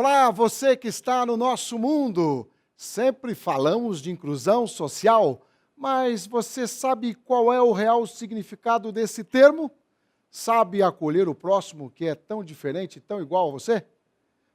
Olá, você que está no nosso mundo. Sempre falamos de inclusão social, mas você sabe qual é o real significado desse termo? Sabe acolher o próximo que é tão diferente, tão igual a você?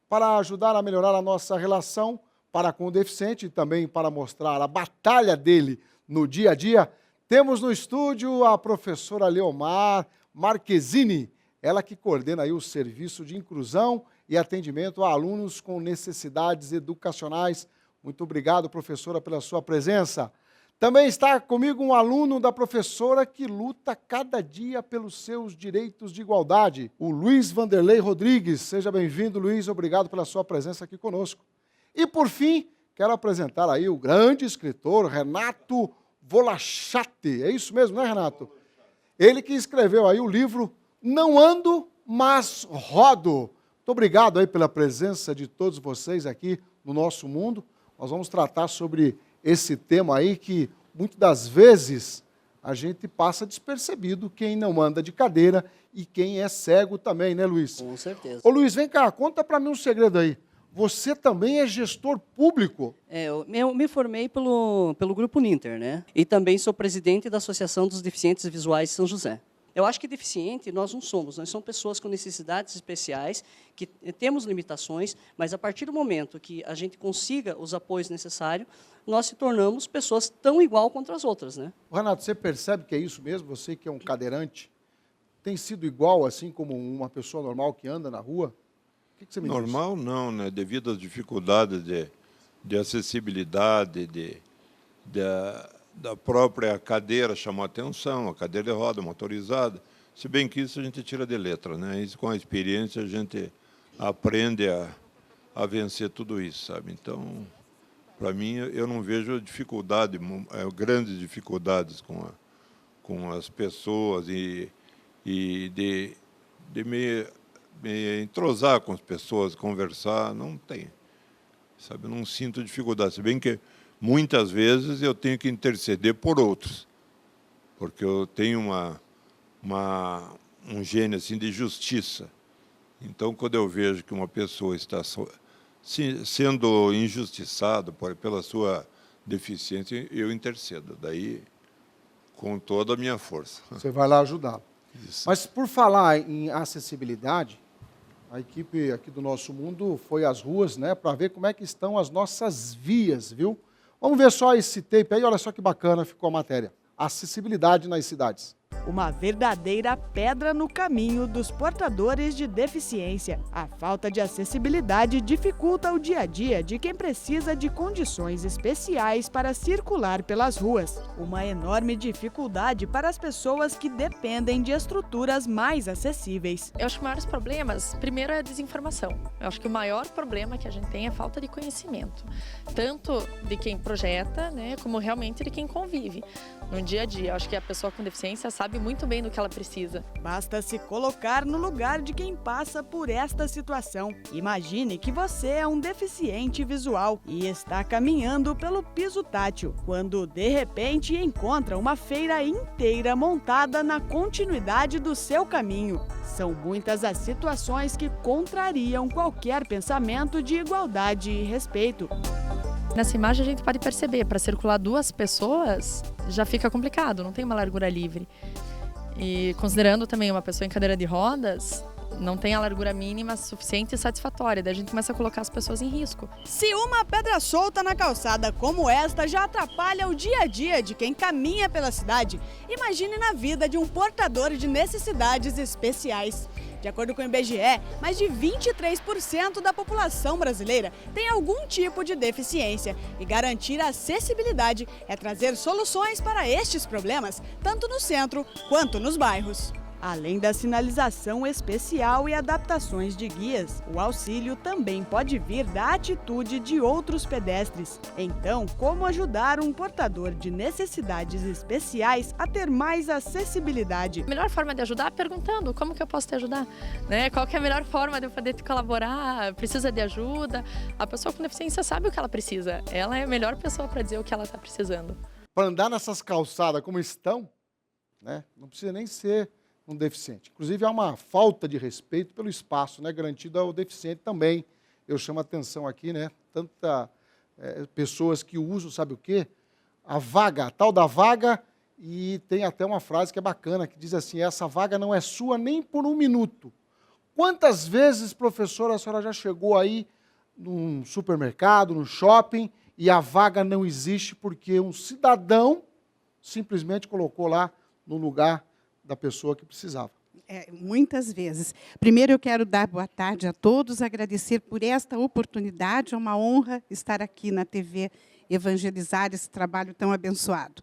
Para ajudar a melhorar a nossa relação para com o deficiente e também para mostrar a batalha dele no dia a dia, temos no estúdio a professora Leomar Marquezini, ela que coordena aí o serviço de inclusão e atendimento a alunos com necessidades educacionais. Muito obrigado, professora, pela sua presença. Também está comigo um aluno da professora que luta cada dia pelos seus direitos de igualdade, o Luiz Vanderlei Rodrigues. Seja bem-vindo, Luiz, obrigado pela sua presença aqui conosco. E, por fim, quero apresentar aí o grande escritor Renato Volachati. É isso mesmo, né, Renato? Ele que escreveu aí o livro Não Ando, Mas Rodo. Muito obrigado aí pela presença de todos vocês aqui no nosso mundo. Nós vamos tratar sobre esse tema aí que, muitas das vezes, a gente passa despercebido quem não anda de cadeira e quem é cego também, né, Luiz? Com certeza. Ô, Luiz, vem cá, conta para mim um segredo aí. Você também é gestor público? Eu me formei pelo Grupo Ninter, né? E também sou presidente da Associação dos Deficientes Visuais de São José. Eu acho que deficiente nós não somos, nós somos pessoas com necessidades especiais, que temos limitações, mas a partir do momento que a gente consiga os apoios necessários, nós se tornamos pessoas tão igual quanto as outras, né? Renato, você percebe que é isso mesmo? Você que é um cadeirante, tem sido igual assim como uma pessoa normal que anda na rua? O que você me diz? Normal não, né? Devido às dificuldades de acessibilidade, da própria cadeira chamou atenção, a cadeira de roda motorizada. Se bem que isso a gente tira de letra, né? Isso, com a experiência, a gente aprende a vencer tudo isso, sabe? Então, para mim, eu não vejo dificuldade, grandes dificuldades com as pessoas e de me entrosar com as pessoas, conversar, não tem. Sabe? Eu não sinto dificuldade, se bem que muitas vezes eu tenho que interceder por outros, porque eu tenho um gênio assim, de justiça. Então, quando eu vejo que uma pessoa está sendo injustiçada pela sua deficiência, eu intercedo, daí com toda a minha força. Você vai lá ajudá-lo. Mas, por falar em acessibilidade, a equipe aqui do Nosso Mundo foi às ruas, né, para ver como é que estão as nossas vias, viu? Vamos ver só esse tape aí, olha só que bacana ficou a matéria. Acessibilidade nas cidades. Uma verdadeira pedra no caminho dos portadores de deficiência. A falta de acessibilidade dificulta o dia a dia de quem precisa de condições especiais para circular pelas ruas. Uma enorme dificuldade para as pessoas que dependem de estruturas mais acessíveis. Eu acho que os maiores problemas, primeiro, é a desinformação. Eu acho que o maior problema que a gente tem é a falta de conhecimento. Tanto de quem projeta, né, como realmente de quem convive no dia a dia. Eu acho que a pessoa com deficiência sabe muito bem do que ela precisa. Basta se colocar no lugar de quem passa por esta situação. Imagine que você é um deficiente visual e está caminhando pelo piso tátil, quando de repente encontra uma feira inteira montada na continuidade do seu caminho. São muitas as situações que contrariam qualquer pensamento de igualdade e respeito. Nessa imagem a gente pode perceber, para circular duas pessoas já fica complicado, não tem uma largura livre. E considerando também uma pessoa em cadeira de rodas, não tem a largura mínima suficiente e satisfatória, daí a gente começa a colocar as pessoas em risco. Se uma pedra solta na calçada como esta já atrapalha o dia a dia de quem caminha pela cidade, imagine na vida de um portador de necessidades especiais. De acordo com o IBGE, mais de 23% da população brasileira tem algum tipo de deficiência e garantir a acessibilidade é trazer soluções para estes problemas, tanto no centro quanto nos bairros. Além da sinalização especial e adaptações de guias, o auxílio também pode vir da atitude de outros pedestres. Então, como ajudar um portador de necessidades especiais a ter mais acessibilidade? A melhor forma de ajudar é perguntando como que eu posso te ajudar, né? Qual que é a melhor forma de eu poder te colaborar? Precisa de ajuda? A pessoa com deficiência sabe o que ela precisa. Ela é a melhor pessoa para dizer o que ela está precisando. Para andar nessas calçadas como estão, né, não precisa nem ser um deficiente. Inclusive, há uma falta de respeito pelo espaço, né, garantido ao deficiente também. eu chamo a atenção aqui, né? Tanta pessoas que usam, sabe o quê? A vaga, a tal da vaga, e tem até uma frase que é bacana, que diz assim, essa vaga não é sua nem por um minuto. Quantas vezes, professora, a senhora já chegou aí num supermercado, num shopping, e a vaga não existe porque um cidadão simplesmente colocou lá no lugar da pessoa que precisava? Muitas vezes. Primeiro, eu quero dar boa tarde a todos, agradecer por esta oportunidade. É uma honra estar aqui na TV evangelizar esse trabalho tão abençoado.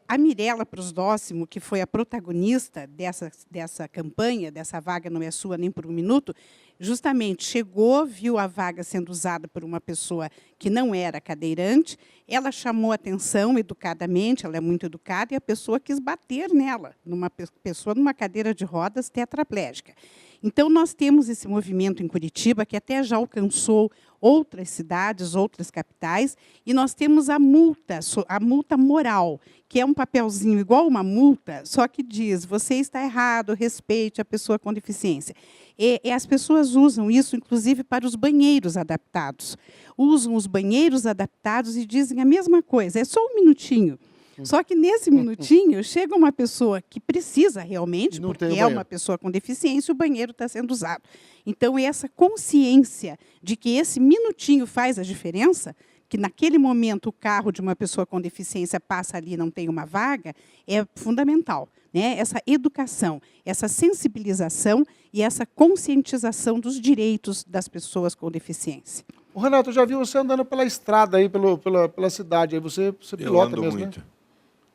A Mirela Prosdóximo, que foi a protagonista dessa campanha, dessa vaga não é sua nem por um minuto, justamente chegou, viu a vaga sendo usada por uma pessoa que não era cadeirante, ela chamou a atenção educadamente, ela é muito educada, e a pessoa quis bater nela, numa pessoa numa cadeira de rodas tetraplégica. Então, nós temos esse movimento em Curitiba, que até já alcançou outras cidades, outras capitais, e nós temos a multa moral, que é um papelzinho igual uma multa, só que diz, você está errado, respeite a pessoa com deficiência. E as pessoas usam isso, inclusive, para os banheiros adaptados. Usam os banheiros adaptados e dizem a mesma coisa, é só um minutinho. Só que, nesse minutinho, chega uma pessoa que precisa realmente, porque é uma pessoa com deficiência, o banheiro está sendo usado. Então, essa consciência de que esse minutinho faz a diferença, que naquele momento o carro de uma pessoa com deficiência passa ali e não tem uma vaga, é fundamental. Né? Essa educação, essa sensibilização e essa conscientização dos direitos das pessoas com deficiência. O Renato, eu já vi você andando pela estrada, aí, pela cidade, aí você pilota mesmo, muito. Né?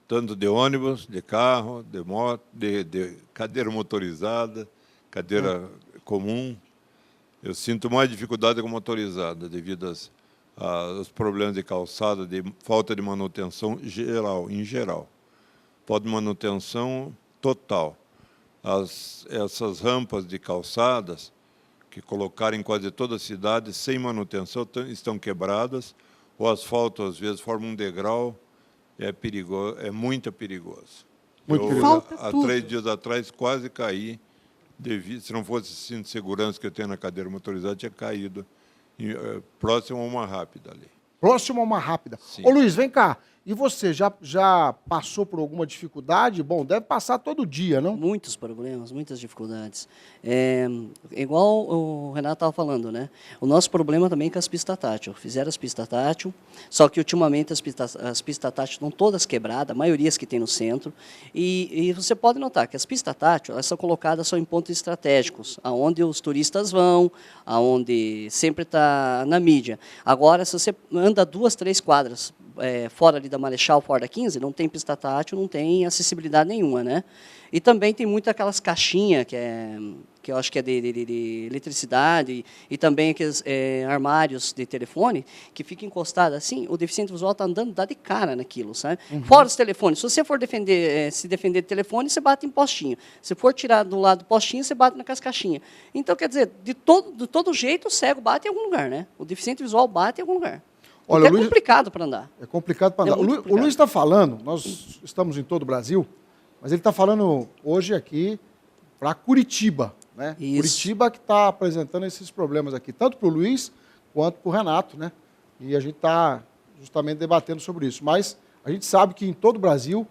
Tanto de ônibus, de carro, de moto, de cadeira motorizada, cadeira comum. Eu sinto mais dificuldade com motorizada, devido aos problemas de calçada, de falta de manutenção em geral. Falta de manutenção total. Essas rampas de calçadas, que colocaram em quase toda a cidade, sem manutenção, estão quebradas. O asfalto, às vezes, forma um degrau. É perigoso, é muito perigoso. Há 3 dias atrás, quase caí. Se não fosse o cinto de segurança que eu tenho na cadeira motorizada, tinha caído próximo a uma rápida ali. Próximo a uma rápida. Sim. Ô, Luiz, vem cá. E você já passou por alguma dificuldade? Bom, deve passar todo dia, não? Muitos problemas, muitas dificuldades. Igual o Renato estava falando, né? O nosso problema também é com as pistas tátil. Fizeram as pistas tátil, só que ultimamente as pistas tátil estão todas quebradas, a maioria que tem no centro. E você pode notar que as pistas tátil, elas são colocadas só em pontos estratégicos, aonde os turistas vão, aonde sempre está na mídia. Agora, se você anda 2, 3 quadras fora ali da Marechal, fora da 15, não tem pista tátil, não tem acessibilidade nenhuma, né? E também tem muito aquelas caixinhas, que eu acho que é de eletricidade, e também aqueles armários de telefone, que fica encostado assim, o deficiente visual está andando, dá de cara naquilo, sabe? Fora os telefones, se você for se defender de telefone, você bate em postinho. Se for tirar do lado do postinho, você bate naquelas caixinhas. Então, quer dizer, de todo jeito, o cego bate em algum lugar, né? O deficiente visual bate em algum lugar. Olha, é complicado para andar. É complicado para andar. O Luiz está falando, nós estamos em todo o Brasil, mas ele está falando hoje aqui para Curitiba. Né? Curitiba que está apresentando esses problemas aqui, tanto para o Luiz quanto para o Renato. Né? E a gente está justamente debatendo sobre isso. Mas a gente sabe que em todo o Brasil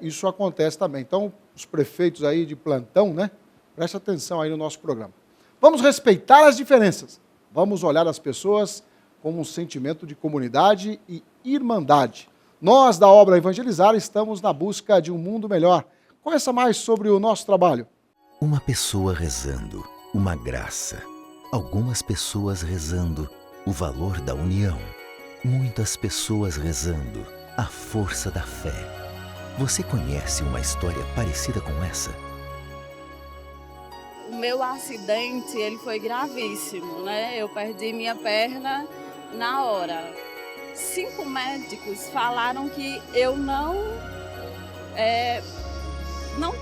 isso acontece também. Então, os prefeitos aí de plantão, né? Preste atenção aí no nosso programa. Vamos respeitar as diferenças. Vamos olhar as pessoas como um sentimento de comunidade e irmandade. Nós, da Obra Evangelizar, estamos na busca de um mundo melhor. Conheça mais sobre o nosso trabalho. Uma pessoa rezando, uma graça. Algumas pessoas rezando, o valor da união. Muitas pessoas rezando, a força da fé. Você conhece uma história parecida com essa? O meu acidente, ele foi gravíssimo, né? Eu perdi minha perna na hora. 5 médicos falaram que eu não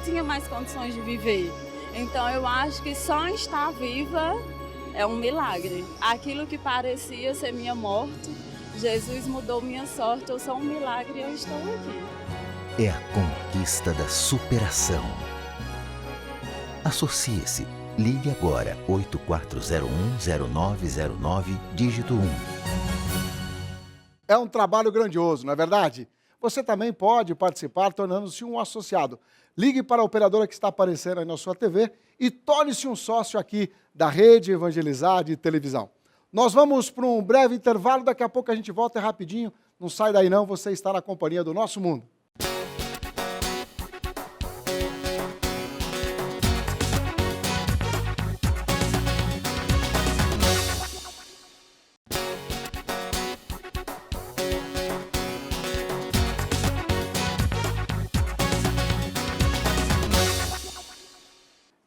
tinha mais condições de viver. Então eu acho que só estar viva é um milagre. Aquilo que parecia ser minha morte, Jesus mudou minha sorte, eu sou um milagre e eu estou aqui. É a conquista da superação. Associe-se Ligue agora 8401-0909, dígito 1. É um trabalho grandioso, não é verdade? Você também pode participar tornando-se um associado. Ligue para a operadora que está aparecendo aí na sua TV e torne-se um sócio aqui da Rede Evangelizar de Televisão. Nós vamos para um breve intervalo, daqui a pouco a gente volta rapidinho. Não sai daí não, você está na companhia do Nosso Mundo.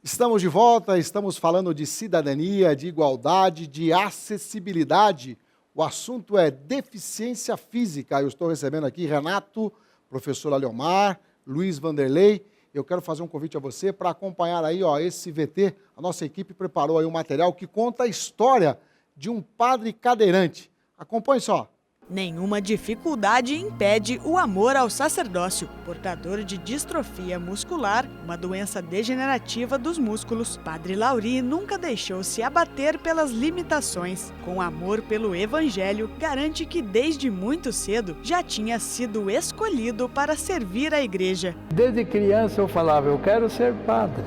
Estamos de volta, estamos falando de cidadania, de igualdade, de acessibilidade. O assunto é deficiência física. Eu estou recebendo aqui Renato, professor Aleomar, Luiz Vanderlei. Eu quero fazer um convite a você para acompanhar aí, ó, esse VT. A nossa equipe preparou aí um material que conta a história de um padre cadeirante. Acompanhe só. Nenhuma dificuldade impede o amor ao sacerdócio. Portador de distrofia muscular, uma doença degenerativa dos músculos, Padre Lauri nunca deixou se abater pelas limitações. Com amor pelo Evangelho, garante que desde muito cedo já tinha sido escolhido para servir a igreja. Desde criança eu falava, eu quero ser padre.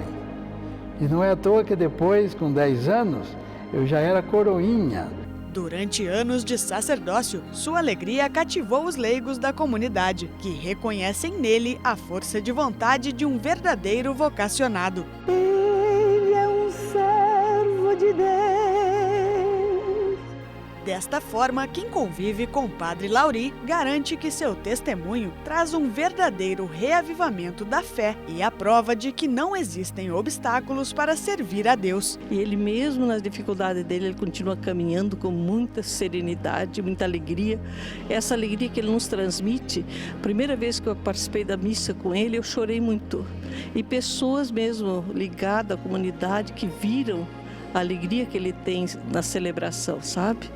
E não é à toa que depois, com 10 anos, eu já era coroinha. Durante anos de sacerdócio, sua alegria cativou os leigos da comunidade, que reconhecem nele a força de vontade de um verdadeiro vocacionado. Ele é um servo de Deus. Desta forma, quem convive com o Padre Lauri garante que seu testemunho traz um verdadeiro reavivamento da fé e a prova de que não existem obstáculos para servir a Deus. E ele mesmo nas dificuldades dele, ele continua caminhando com muita serenidade, muita alegria. Essa alegria que ele nos transmite, a primeira vez que eu participei da missa com ele, eu chorei muito. E pessoas mesmo ligadas à comunidade que viram a alegria que ele tem na celebração, sabe?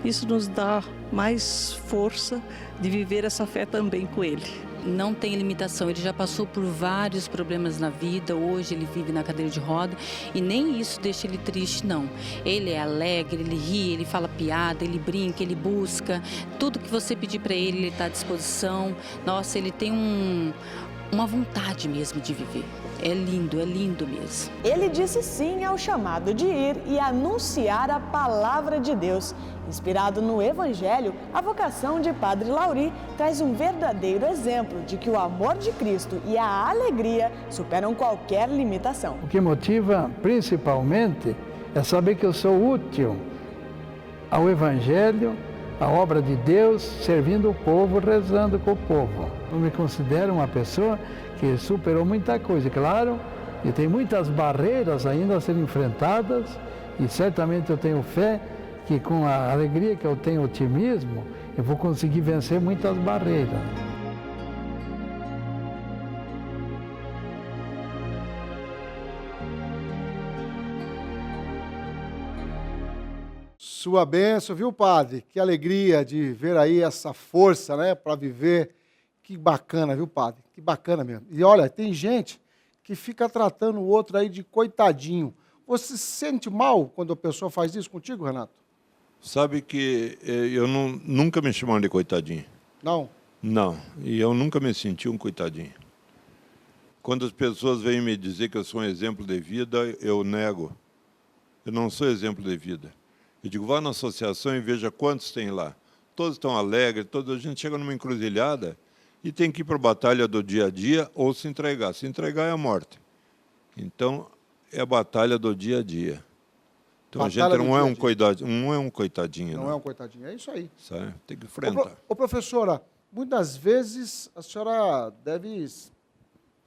Isso nos dá mais força de viver essa fé também com ele. Não tem limitação, ele já passou por vários problemas na vida, hoje ele vive na cadeira de roda e nem isso deixa ele triste, não. Ele é alegre, ele ri, ele fala piada, ele brinca, ele busca, tudo que você pedir para ele está à disposição. Nossa, ele tem uma vontade mesmo de viver. É lindo mesmo. Ele disse sim ao chamado de ir e anunciar a palavra de Deus. Inspirado no Evangelho, a vocação de Padre Lauri traz um verdadeiro exemplo de que o amor de Cristo e a alegria superam qualquer limitação. O que motiva principalmente é saber que eu sou útil ao Evangelho, à obra de Deus, servindo o povo, rezando com o povo. Eu me considero uma pessoa que superou muita coisa, claro, e tem muitas barreiras ainda a serem enfrentadas, e certamente eu tenho fé que com a alegria que eu tenho, otimismo, eu vou conseguir vencer muitas barreiras. Sua bênção, viu, padre? Que alegria de ver aí essa força, né, para viver. Que bacana, viu, padre? Que bacana mesmo. E olha, tem gente que fica tratando o outro aí de coitadinho. Você se sente mal quando a pessoa faz isso contigo, Renato? Sabe que eu nunca me chamaram de coitadinho. Não? Não, e eu nunca me senti um coitadinho. Quando as pessoas vêm me dizer que eu sou um exemplo de vida, eu nego. Eu não sou exemplo de vida. Eu digo, vá na associação e veja quantos tem lá. Todos estão alegres, a gente chega numa encruzilhada e tem que ir para a batalha do dia a dia ou se entregar. Se entregar é a morte. Então, é a batalha do dia a dia. Então, batalha a gente não é um coitadinho. Não é um coitadinho, é isso aí. Sabe? Tem que enfrentar. Ô, professora, muitas vezes a senhora deve,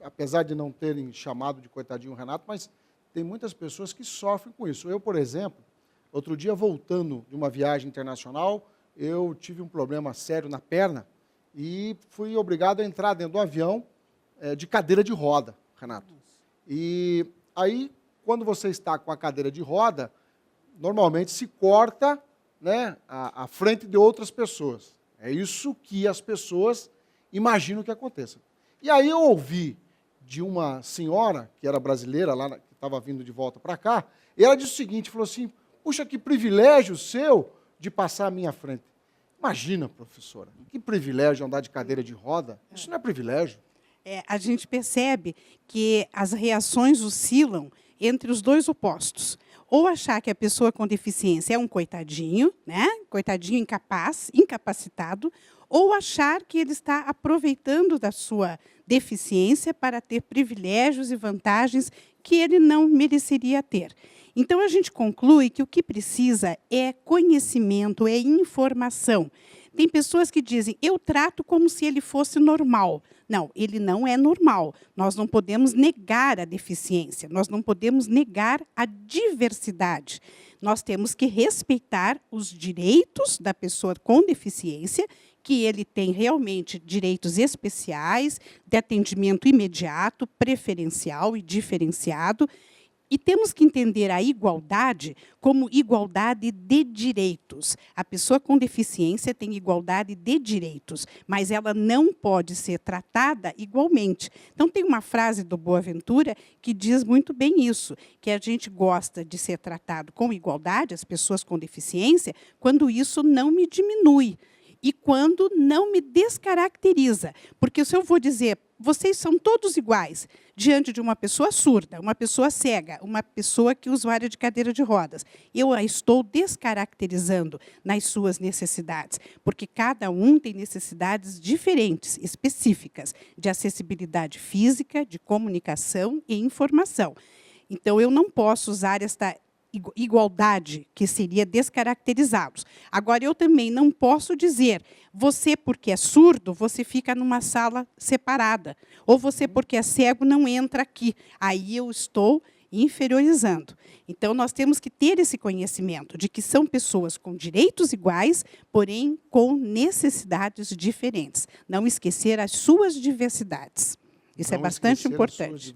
apesar de não terem chamado de coitadinho o Renato, mas tem muitas pessoas que sofrem com isso. Eu, por exemplo, outro dia, voltando de uma viagem internacional, eu tive um problema sério na perna e fui obrigado a entrar dentro do avião de cadeira de roda, Renato. E aí, quando você está com a cadeira de roda, normalmente se corta, né, a frente de outras pessoas. É isso que as pessoas imaginam que aconteça. E aí eu ouvi de uma senhora, que era brasileira, lá que estava vindo de volta para cá, e ela disse o seguinte, falou assim, puxa, que privilégio seu de passar à minha frente. Imagina, professora, que privilégio andar de cadeira de roda. Isso não é privilégio. A gente percebe que as reações oscilam entre os dois opostos. Ou achar que a pessoa com deficiência é um coitadinho, né? Coitadinho incapaz, incapacitado, ou achar que ele está aproveitando da sua deficiência para ter privilégios e vantagens que ele não mereceria ter. Então, a gente conclui que o que precisa é conhecimento, é informação. Tem pessoas que dizem, eu trato como se ele fosse normal. Não, ele não é normal. Nós não podemos negar a deficiência, nós não podemos negar a diversidade. Nós temos que respeitar os direitos da pessoa com deficiência, que ele tem realmente direitos especiais, de atendimento imediato, preferencial e diferenciado. E temos que entender a igualdade como igualdade de direitos. A pessoa com deficiência tem igualdade de direitos, mas ela não pode ser tratada igualmente. Então, tem uma frase do Boaventura que diz muito bem isso, que a gente gosta de ser tratado com igualdade, as pessoas com deficiência, quando isso não me diminui e quando não me descaracteriza. Porque se eu vou dizer, vocês são todos iguais, diante de uma pessoa surda, uma pessoa cega, uma pessoa que é usuária de cadeira de rodas, eu a estou descaracterizando nas suas necessidades, porque cada um tem necessidades diferentes, específicas, de acessibilidade física, de comunicação e informação. Então, eu não posso usar esta igualdade, que seria descaracterizá-los. Agora, eu também não posso dizer, você, porque é surdo, você fica numa sala separada, ou você, porque é cego, não entra aqui. Aí eu estou inferiorizando. Então, nós temos que ter esse conhecimento de que são pessoas com direitos iguais, porém com necessidades diferentes. Não esquecer as suas diversidades. Isso é bastante importante.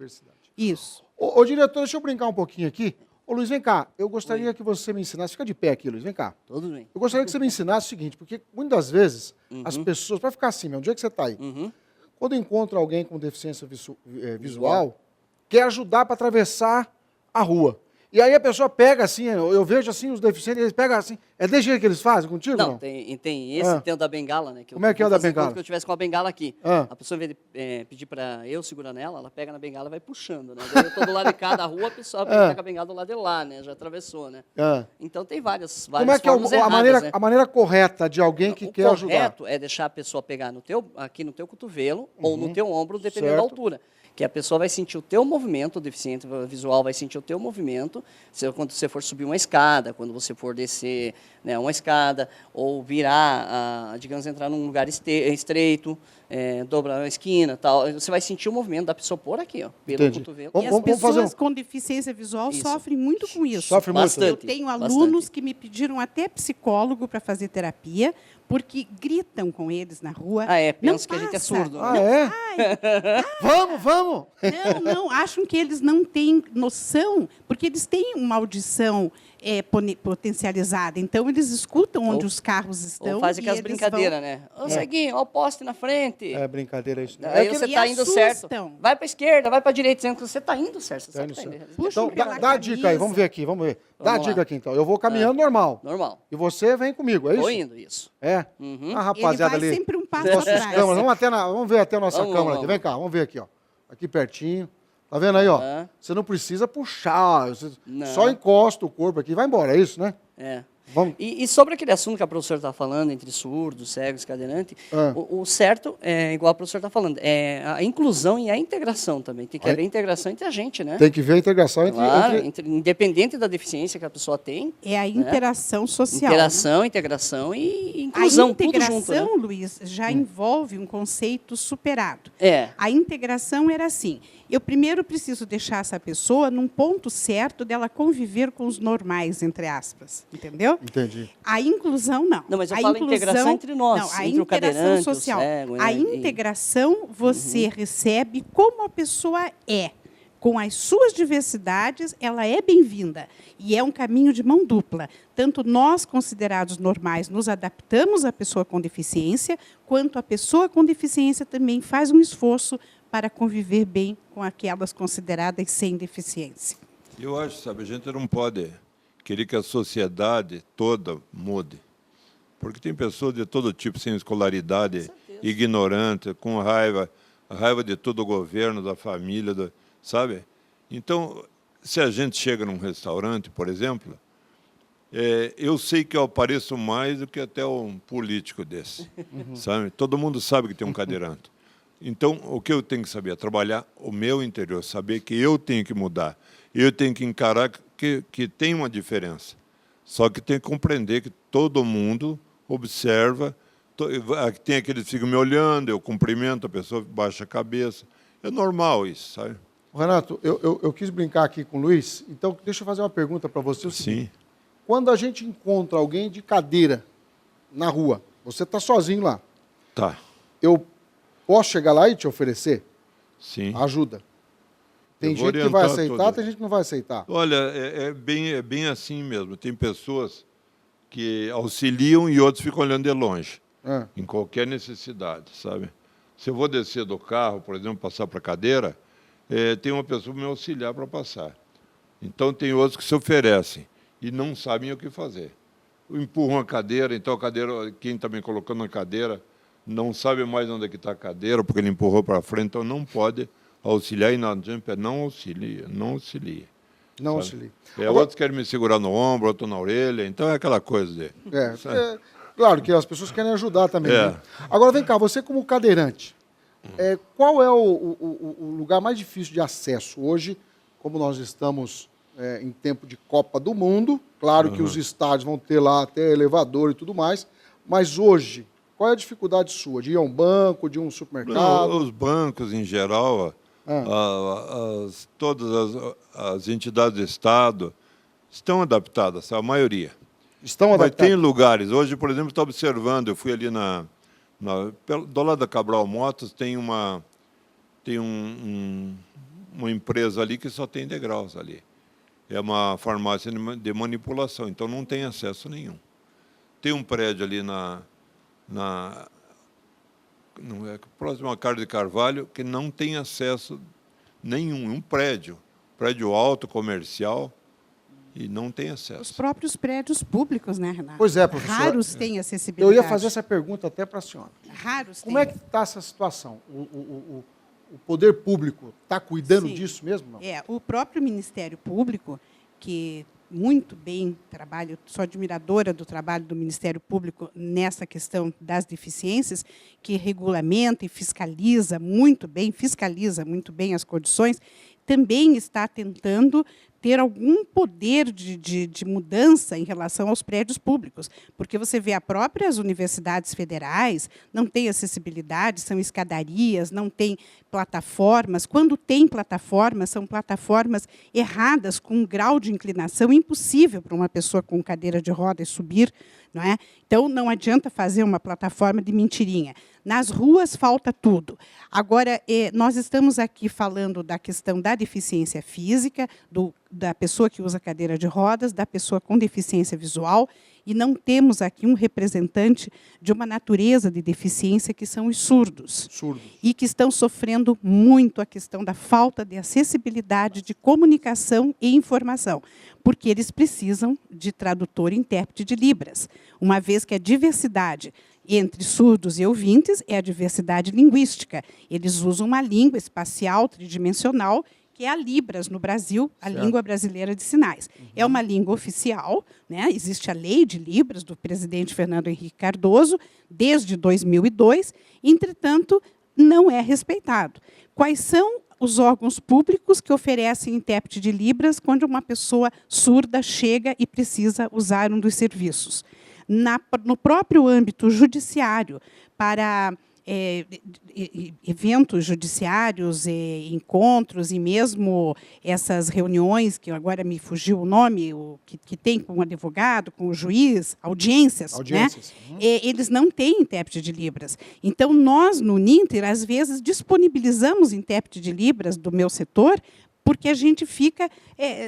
Isso. Ô, diretor, deixa eu brincar um pouquinho aqui. Ô, Luiz, vem cá. Eu gostaria que você me ensinasse... Fica de pé aqui, Luiz, vem cá. Tudo bem. Eu gostaria que você me ensinasse o seguinte, porque muitas vezes as pessoas... Para ficar assim, onde é que você está aí? Quando encontra alguém com deficiência visual, quer ajudar para atravessar a rua. E aí a pessoa pega assim, eu vejo assim os deficientes, eles pegam assim. É desse jeito que eles fazem contigo? Não, tem esse, tem o da bengala, né? Como é que é o da bengala? Que eu tivesse com a bengala aqui. A pessoa, em vez de pedir para eu segurar nela, ela pega na bengala e vai puxando, né? Daí eu estou do lado de cá da rua, a pessoa pega com a bengala do lado de lá, né? Já atravessou, né? Então tem várias Como é que é a maneira correta de alguém que quer ajudar? O correto é deixar a pessoa pegar aqui no teu cotovelo ou no teu ombro, dependendo da altura. Que a pessoa vai sentir o teu movimento, o deficiente visual vai sentir o teu movimento, quando você for subir uma escada, quando você for descer, né, uma escada, ou virar, digamos, entrar num lugar estreito, dobrar uma esquina, tal. Você vai sentir o movimento da pessoa por aqui, ó, pelo cotovelo. E as pessoas com deficiência visual sofrem muito com isso. Sofrem bastante. muito. Eu tenho alunos que me pediram até psicólogo para fazer terapia, porque gritam com eles na rua. Pensa que a gente é surdo. Vamos! Não, acham que eles não têm noção, porque eles têm uma audição potencializada. Então, eles escutam onde os carros estão. Ou fazem aquelas brincadeiras, né? Ô, ceguinho, ó o poste na frente. É brincadeira isso. Aí você está indo certo. Vai para a esquerda, vai para a direita, dizendo que você está indo certo. Você sabe que tá indo. Então, dá a dica aí, vamos ver aqui, Dá a dica aqui, então. Eu vou caminhando normal. Normal. E você vem comigo, é isso? Tô indo, isso. É? A rapaziada ele vai ali. sempre um passo atrás. Vamos ver até a nossa câmera aqui. Vem cá, vamos ver aqui, ó. Aqui pertinho. Tá vendo aí, ó? Você não precisa puxar, você só encosta o corpo aqui e vai embora, é isso, né? Vamos. E sobre aquele assunto que a professora está falando, entre surdos, cegos, cadeirantes, o certo, igual a professora está falando, é a inclusão e a integração também. Tem que haver integração entre a gente, né? Tem que ver a integração independente da deficiência que a pessoa tem. É a interação social. Integração e inclusão, tudo junto, né? A integração, Luiz, já envolve um conceito superado. A integração era assim, eu primeiro preciso deixar essa pessoa num ponto certo dela conviver com os normais, entre aspas, entendeu? Entendi. A inclusão, não. Não, mas eu falo integração entre nós, não, entre o cadeirante, social. O cego. A integração você recebe como a pessoa é. Com as suas diversidades, ela é bem-vinda. E é um caminho de mão dupla. Tanto nós, considerados normais, nos adaptamos à pessoa com deficiência, quanto a pessoa com deficiência também faz um esforço para conviver bem com aquelas consideradas sem deficiência. Eu acho, sabe, a gente não pode querer que a sociedade toda mude. Porque tem pessoas de todo tipo, sem escolaridade, ignorante, com raiva de todo o governo, da família, sabe? Então, se a gente chega num restaurante, por exemplo, eu sei que eu apareço mais do que até um político desse, sabe? Todo mundo sabe que tem um cadeirante. Então, o que eu tenho que saber é trabalhar o meu interior, saber que eu tenho que mudar. Eu tenho que encarar que tem uma diferença. Só que tenho que compreender que todo mundo observa, tem aqueles que ficam me olhando, eu cumprimento, a pessoa baixa a cabeça. É normal isso, sabe? Renato, eu quis brincar aqui com o Luiz, então deixa eu fazer uma pergunta para você. Sim. Quando a gente encontra alguém de cadeira na rua, você está sozinho lá. Tá. Eu posso chegar lá e te oferecer? Sim. Ajuda. Tem gente que vai aceitar, tem gente que não vai aceitar. Olha, é bem assim mesmo. Tem pessoas que auxiliam e outros ficam olhando de longe, em qualquer necessidade, sabe? Se eu vou descer do carro, por exemplo, passar para a cadeira, tem uma pessoa para me auxiliar para passar. Então, tem outros que se oferecem e não sabem o que fazer. Empurram a cadeira, então a cadeira, quem está me colocando na cadeira não sabe mais onde é que está a cadeira, porque ele empurrou para frente, então não pode auxiliar e não auxilia. Não auxilia. Outros querem me segurar no ombro, outro na orelha, então é aquela coisa de... Claro que as pessoas querem ajudar também. Né? Agora, vem cá, você como cadeirante, qual é o lugar mais difícil de acesso hoje, como nós estamos em tempo de Copa do Mundo, claro que os estádios vão ter lá até elevador e tudo mais, mas hoje, qual é a dificuldade sua? De ir a um banco, de um supermercado? Os bancos, em geral, todas as entidades do Estado estão adaptadas, a maioria. Estão adaptadas? Mas tem lugares. Hoje, por exemplo, estou observando, eu fui ali do lado da Cabral Motos, tem uma empresa ali que só tem degraus ali. É uma farmácia de manipulação, então não tem acesso nenhum. Tem um prédio ali próximo à Carlos de Carvalho, que não tem acesso nenhum, um prédio alto, comercial, e não tem acesso. Os próprios prédios públicos, né, Renato? Pois é, professor. Raros têm acessibilidade. Eu ia fazer essa pergunta até para a senhora. Raros Como é que está essa situação? O poder público está cuidando disso mesmo? Não? O próprio Ministério Público, que muito bem trabalha, sou admiradora do trabalho do Ministério Público nessa questão das deficiências, que regulamenta e fiscaliza muito bem as condições, também está tentando ter algum poder de mudança em relação aos prédios públicos, porque você vê as próprias universidades federais não têm acessibilidade, são escadarias, não tem plataformas. Quando tem plataformas, são plataformas erradas, com um grau de inclinação impossível para uma pessoa com cadeira de rodas subir. Não é? Então, não adianta fazer uma plataforma de mentirinha. Nas ruas falta tudo. Agora, nós estamos aqui falando da questão da deficiência física, da pessoa que usa cadeira de rodas, da pessoa com deficiência visual, e não temos aqui um representante de uma natureza de deficiência, que são os surdos. E que estão sofrendo muito a questão da falta de acessibilidade, de comunicação e informação, porque eles precisam de tradutor e intérprete de Libras, uma vez que a diversidade entre surdos e ouvintes é a diversidade linguística. Eles usam uma língua espacial tridimensional, que é a Libras no Brasil, a língua brasileira de sinais. É uma língua oficial, né? Existe a lei de Libras do presidente Fernando Henrique Cardoso, desde 2002, entretanto, não é respeitado. Quais são os órgãos públicos que oferecem intérprete de Libras quando uma pessoa surda chega e precisa usar um dos serviços? No próprio âmbito judiciário, para eventos judiciários, encontros e mesmo essas reuniões, que agora me fugiu o nome, que tem com o advogado, com o juiz, audiências. Né? Eles não têm intérprete de Libras. Então, nós, no Ninter, às vezes, disponibilizamos intérprete de Libras do meu setor, porque a gente fica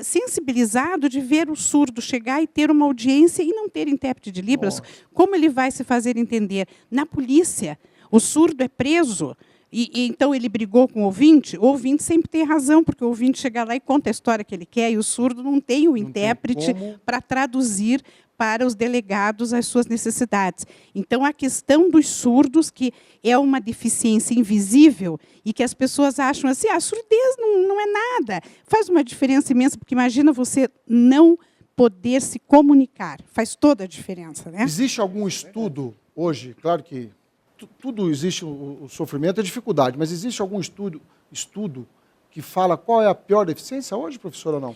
sensibilizado de ver o surdo chegar e ter uma audiência e não ter intérprete de Libras. Como ele vai se fazer entender? Na polícia, o surdo é preso E então ele brigou com o ouvinte sempre tem razão, porque o ouvinte chega lá e conta a história que ele quer, e o surdo não tem o intérprete para traduzir para os delegados as suas necessidades. Então, a questão dos surdos, que é uma deficiência invisível, e que as pessoas acham assim, a surdez não é nada, faz uma diferença imensa, porque imagina você não poder se comunicar, faz toda a diferença, né? Existe algum estudo hoje, claro que tudo existe o sofrimento e a dificuldade, mas existe algum estudo que fala qual é a pior deficiência hoje, professora, ou não?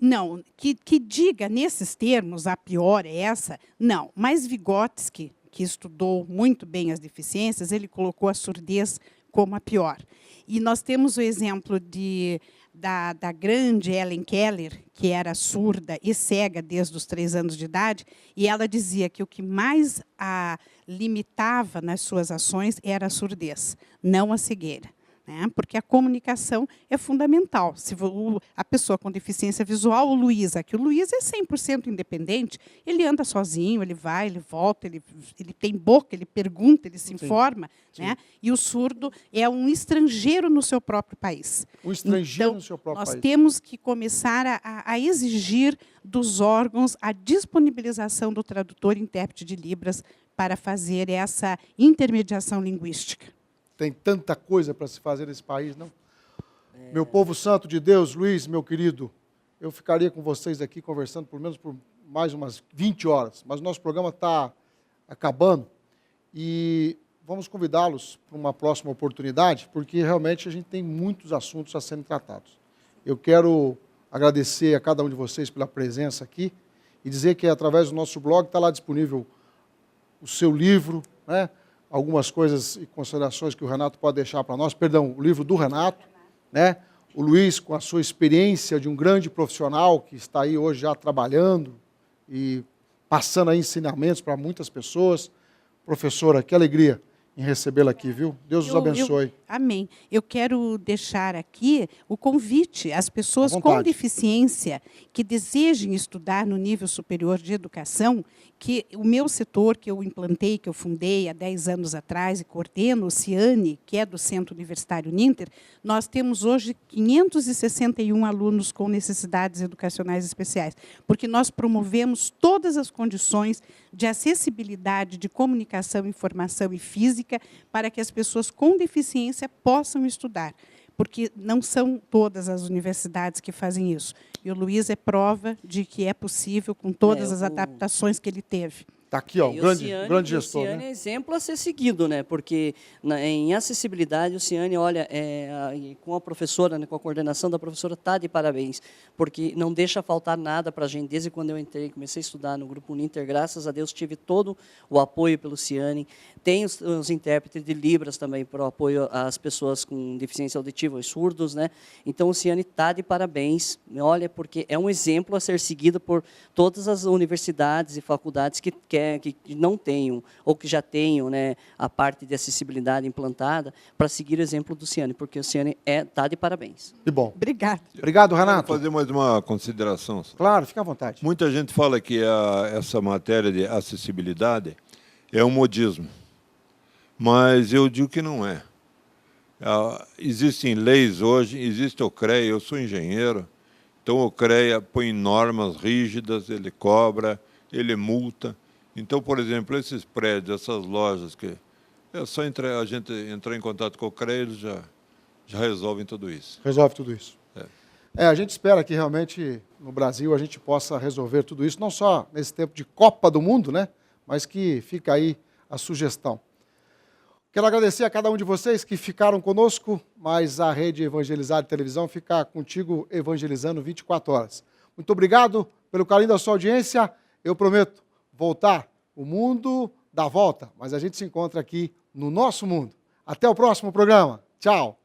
Não, que diga nesses termos, a pior é essa, não. Mas Vygotsky, que estudou muito bem as deficiências, ele colocou a surdez como a pior. E nós temos o exemplo da grande Helen Keller, que era surda e cega desde os 3 anos de idade, e ela dizia que o que mais a limitava nas suas ações era a surdez, não a cegueira. Né? Porque a comunicação é fundamental. Se a pessoa com deficiência visual, o Luiz é 100% independente, ele anda sozinho, ele vai, ele volta, ele tem boca, ele pergunta, ele se informa. Né? E o surdo é um estrangeiro no seu próprio país. Um estrangeiro então, no seu próprio país. Nós temos que começar a exigir dos órgãos a disponibilização do tradutor e intérprete de Libras para fazer essa intermediação linguística. Tem tanta coisa para se fazer nesse país, não? Meu povo santo de Deus, Luiz, meu querido, eu ficaria com vocês aqui conversando por menos por mais umas 20 horas, mas o nosso programa está acabando e vamos convidá-los para uma próxima oportunidade, porque realmente a gente tem muitos assuntos a serem tratados. Eu quero agradecer a cada um de vocês pela presença aqui e dizer que através do nosso blog está lá disponível o seu livro, né? Algumas coisas e considerações que o Renato pode deixar para nós, perdão, o livro do Renato, né? O Luiz, com a sua experiência de um grande profissional que está aí hoje já trabalhando e passando aí ensinamentos para muitas pessoas. Professora, que alegria em recebê-la aqui, viu? Deus os abençoe. Amém. Eu quero deixar aqui o convite às pessoas com deficiência que desejem estudar no nível superior de educação, que o meu setor, que eu implantei, que eu fundei há 10 anos atrás e coordeno, o CIANE, que é do Centro Universitário Ninter, nós temos hoje 561 alunos com necessidades educacionais especiais, porque nós promovemos todas as condições de acessibilidade, de comunicação, informação e física para que as pessoas com deficiência possam estudar, porque não são todas as universidades que fazem isso. E o Luiz é prova de que é possível com todas as adaptações que ele teve. Está aqui, ó, grande gestor. O Ciane é exemplo a ser seguido, né? Porque em acessibilidade o Ciane, olha, com a professora, né, com a coordenação da professora, está de parabéns, porque não deixa faltar nada para a gente. Desde quando eu entrei, comecei a estudar no Grupo Ninter, graças a Deus tive todo o apoio pelo Ciane. Tem os intérpretes de Libras também para o apoio às pessoas com deficiência auditiva, os surdos, né? Então o Ciane está de parabéns, olha, porque é um exemplo a ser seguido por todas as universidades e faculdades que não tenham, ou que já tenham, né, a parte de acessibilidade implantada, para seguir o exemplo do Ciane, porque o Ciane está de parabéns. Que bom. Obrigado. Obrigado, Renato. Vou fazer mais uma consideração. Claro, fica à vontade. Muita gente fala que essa matéria de acessibilidade é um modismo, mas eu digo que não é. Existem leis hoje, existe o CREA, eu sou engenheiro, então o CREA põe normas rígidas, ele cobra, ele multa. Então, por exemplo, esses prédios, essas lojas, que é só a gente entrar em contato com o CREA, eles já resolvem tudo isso. Resolve tudo isso. A gente espera que realmente no Brasil a gente possa resolver tudo isso, não só nesse tempo de Copa do Mundo, né, mas que fica aí a sugestão. Quero agradecer a cada um de vocês que ficaram conosco, mas a Rede Evangelizar de Televisão fica contigo evangelizando 24 horas. Muito obrigado pelo carinho da sua audiência. Eu prometo voltar. O mundo dá volta, mas a gente se encontra aqui no nosso mundo. Até o próximo programa. Tchau.